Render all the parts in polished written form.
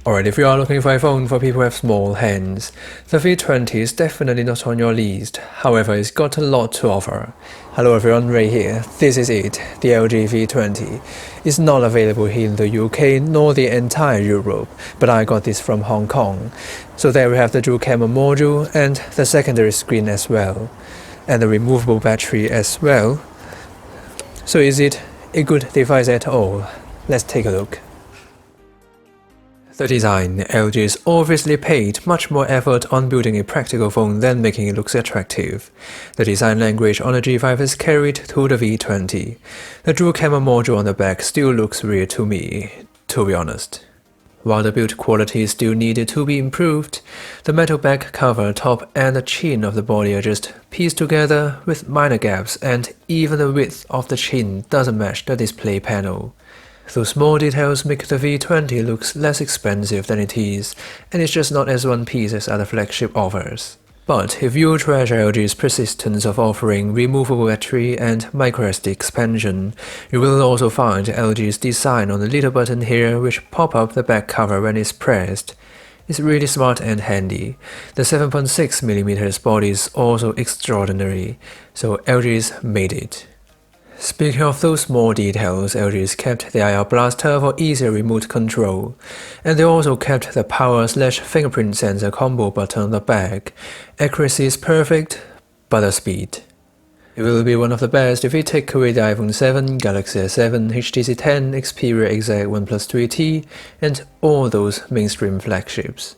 Alright, if you are looking for a phone for people who have small hands, the V20 is definitely not on your list. However, it's got a lot to offer. Hello everyone, Ray here. This is it, the LG V20. It's not available here in the UK nor the entire Europe, but I got this from Hong Kong. So there we have the dual camera module and the secondary screen as well, and the removable battery as well. So is it a good device at all? Let's take a look. The design, LG has obviously paid much more effort on building a practical phone than making it look attractive. The design language on the G5 is carried to the V20. The dual camera module on the back still looks weird to me, to be honest. While the build quality still needed to be improved, the metal back cover, top and the chin of the body are just pieced together with minor gaps, and even the width of the chin doesn't match the display panel. Those small details make the V20 look less expensive than it is, and it's just not as one piece as other flagship offers. But if you treasure LG's persistence of offering removable battery and microSD expansion, you will also find LG's design on the little button here which pop up the back cover when it's pressed. It's really smart and handy. The 7.6mm body is also extraordinary, so LG's made it. Speaking of those small details, LG's kept the IR blaster for easier remote control, and they also kept the power/fingerprint sensor combo button on the back. Accuracy is perfect, but the speed. It will be one of the best if we take away the iPhone 7, Galaxy S7, HTC 10, Xperia XZ, OnePlus 3T, and all those mainstream flagships.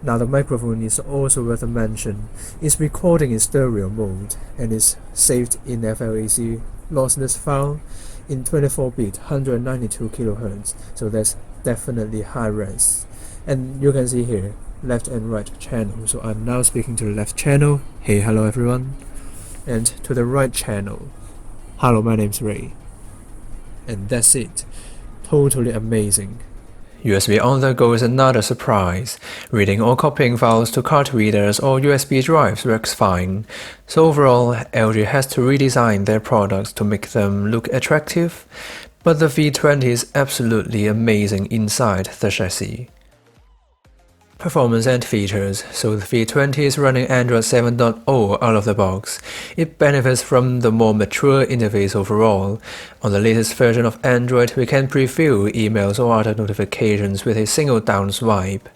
Now the microphone is also worth a mention. It's recording in stereo mode and is saved in FLAC lossless file in 24-bit 192 kHz, so that's definitely high res. And you can see here left and right channel, so I'm now speaking to the left channel, hey hello everyone, and to the right channel, hello my name's Ray. And that's it, totally amazing. USB on the go is another surprise. Reading or copying files to card readers or USB drives works fine. So overall, LG has to redesign their products to make them look attractive, but the V20 is absolutely amazing inside the chassis. Performance and features. So the V20 is running Android 7.0 out of the box. It benefits from the more mature interface overall. On the latest version of Android, we can preview emails or other notifications with a single down swipe.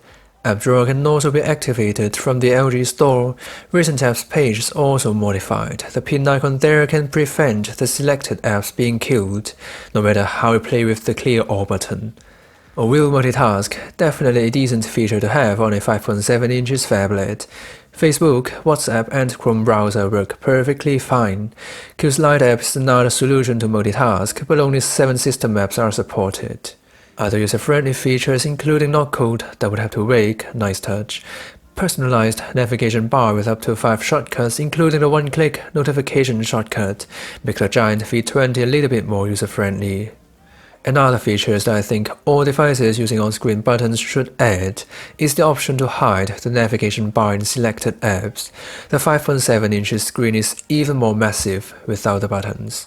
App Drawer can also be activated from the LG Store. Recent apps page is also modified. The pin icon there can prevent the selected apps being killed, no matter how you play with the clear all button. A wheel multitask, definitely a decent feature to have on a 5.7 inches phablet. Facebook, WhatsApp and Chrome browser work perfectly fine. QSlide app is not a solution to multitask, but only 7 system apps are supported. Other user-friendly features including not code, double tap to wake, nice touch. Personalized navigation bar with up to 5 shortcuts, including the one-click notification shortcut, make the giant V20 a little bit more user-friendly. Another feature that I think all devices using on-screen buttons should add is the option to hide the navigation bar in selected apps. The 5.7 inches screen is even more massive without the buttons.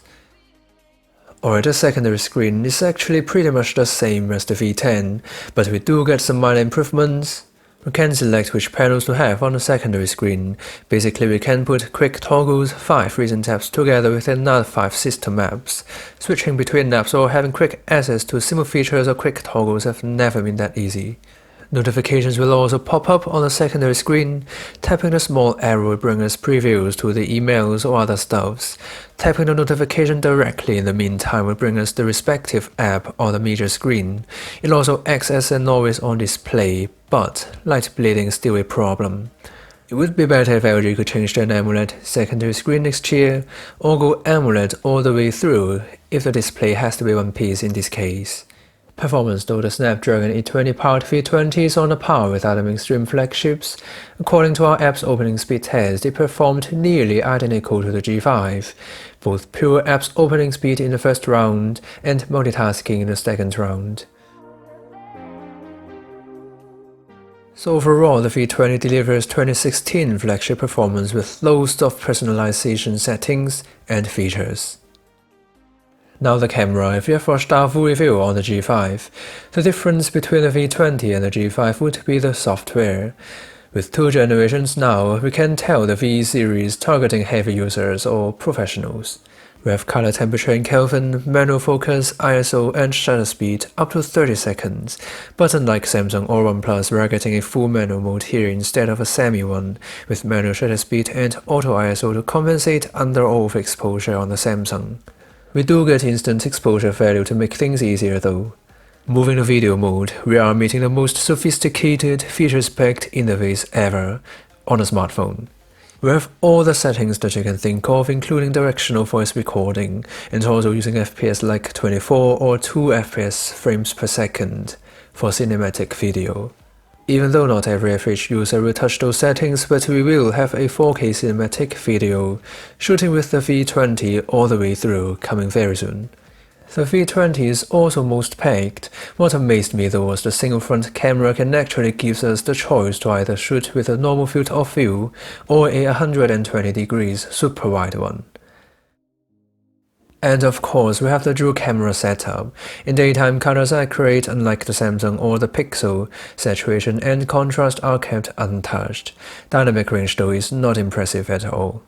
Alright, the secondary screen is actually pretty much the same as the V10, but we do get some minor improvements. We can select which panels to have on the secondary screen. Basically, we can put quick toggles, 5 recent apps together with another 5 system apps. Switching between apps or having quick access to simple features or quick toggles have never been that easy. Notifications will also pop up on the secondary screen. Tapping the small arrow will bring us previews to the emails or other stuffs. Tapping the notification directly in the meantime will bring us the respective app on the media screen. It also acts as an always-on display, but light bleeding is still a problem. It would be better if LG could change to an AMOLED secondary screen next year, or go AMOLED all the way through if the display has to be one piece in this case. Performance, though, the Snapdragon 820 powered V20 is on a par with other mainstream flagships. According to our app's opening speed test, it performed nearly identical to the G5, both pure apps opening speed in the first round and multitasking in the second round. So overall, the V20 delivers 2016 flagship performance with loads of personalization settings and features. Now the camera, if you have watched our full review on the G5, the difference between the V20 and the G5 would be the software. With 2 generations now, we can tell the V series targeting heavy users or professionals. We have color temperature in Kelvin, manual focus, ISO and shutter speed up to 30 seconds, but unlike Samsung or OnePlus, we are getting a full manual mode here instead of a semi one, with manual shutter speed and auto ISO to compensate under overexposure on the Samsung. We do get instant exposure value to make things easier though. Moving to video mode, we are meeting the most sophisticated, features-packed interface ever on a smartphone. We have all the settings that you can think of, including directional voice recording, and also using FPS like 24 or 2 FPS frames per second for cinematic video. Even though not every FH user will touch those settings, but we will have a 4K cinematic video shooting with the V20 all the way through coming very soon. The V20 is also most packed. What amazed me though was the single front camera can actually give us the choice to either shoot with a normal field of view or a 120 degrees super wide one. And of course, we have the dual camera setup. In daytime, colors are accurate unlike the Samsung or the Pixel. Saturation and contrast are kept untouched. Dynamic range though is not impressive at all.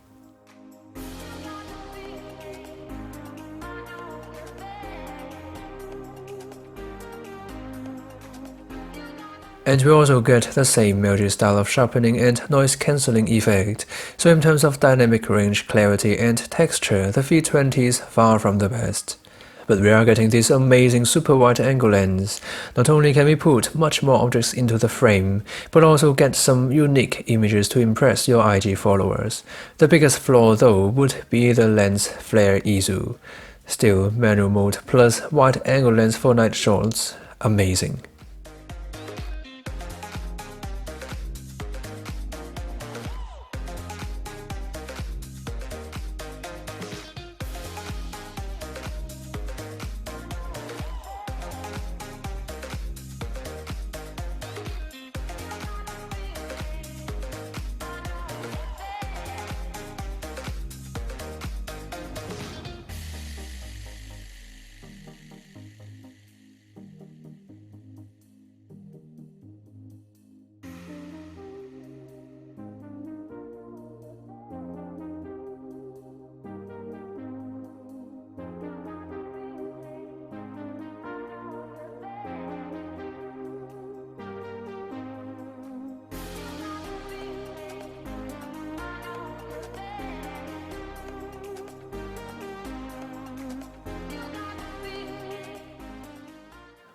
And we also get the same LG style of sharpening and noise cancelling effect, so in terms of dynamic range, clarity and texture, the V20 is far from the best. But we are getting this amazing super wide angle lens. Not only can we put much more objects into the frame, but also get some unique images to impress your IG followers. The biggest flaw though would be the lens flare issue. Still, manual mode plus wide angle lens for night shots, amazing.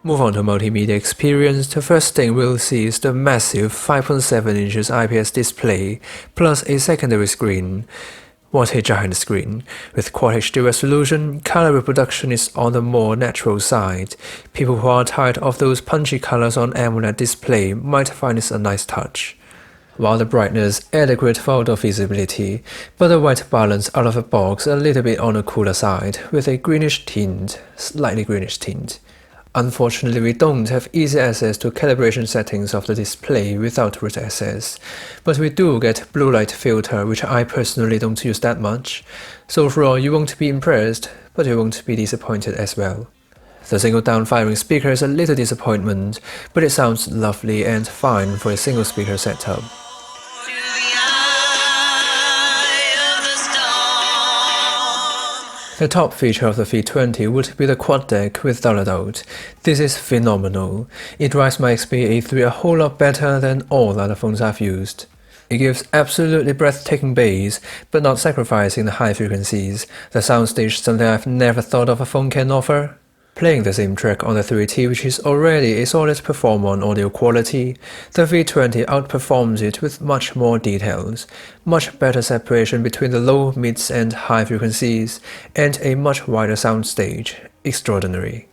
Move on to multimedia experience. The first thing we'll see is the massive 5.7 inches IPS display, plus a secondary screen. What a giant screen! With Quad HD resolution, color reproduction is on the more natural side. People who are tired of those punchy colors on AMOLED display might find this a nice touch. While the brightness adequate for outdoor visibility, but the white balance out of the box a little bit on the cooler side, with a greenish tint, slightly greenish tint. Unfortunately, we don't have easy access to calibration settings of the display without root access, but we do get blue light filter, which I personally don't use that much. So overall, you won't be impressed, but you won't be disappointed as well. The single down-firing speaker is a little disappointment, but it sounds lovely and fine for a single speaker setup. The top feature of the V20 would be the Quad DAC without a doubt. This is phenomenal. It drives my Xperia A3 a whole lot better than all other phones I've used. It gives absolutely breathtaking bass, but not sacrificing the high frequencies. The soundstage is something I've never thought of a phone can offer. Playing the same track on the 3T, which is already a solid performer on audio quality, the V20 outperforms it with much more details, much better separation between the low, mids and high frequencies, and a much wider soundstage. Extraordinary.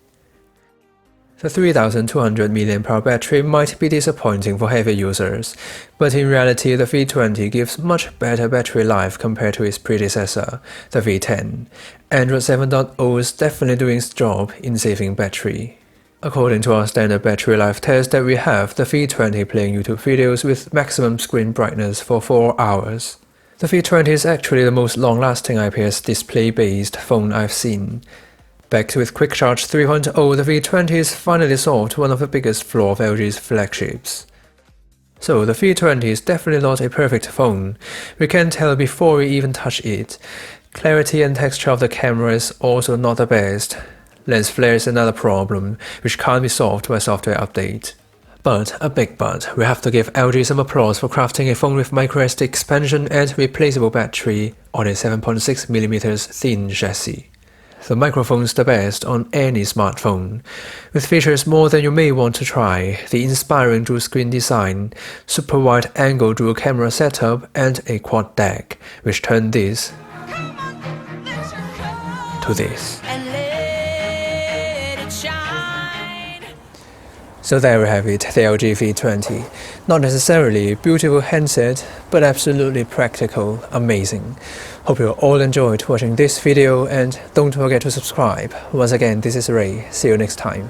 The 3200 mAh battery might be disappointing for heavy users, but in reality the V20 gives much better battery life compared to its predecessor, the V10. Android 7.0 is definitely doing its job in saving battery. According to our standard battery life test that we have, the V20 playing YouTube videos with maximum screen brightness for 4 hours. The V20 is actually the most long-lasting IPS display-based phone I've seen. Backed with Quick Charge 3.0, the V20 has finally solved one of the biggest flaws of LG's flagships. So the V20 is definitely not a perfect phone. We can tell before we even touch it. Clarity and texture of the camera is also not the best. Lens flare is another problem, which can't be solved by software update. But, a big but, we have to give LG some applause for crafting a phone with microSD expansion and replaceable battery on a 7.6mm thin chassis. The microphone is the best on any smartphone. With features more than you may want to try, the inspiring dual-screen design, super wide-angle dual camera setup, and a Quad DAC, which turn this to this. So there we have it, the LG V20. Not necessarily a beautiful handset, but absolutely practical, amazing. Hope you all enjoyed watching this video and don't forget to subscribe. Once again, this is Ray. See you next time.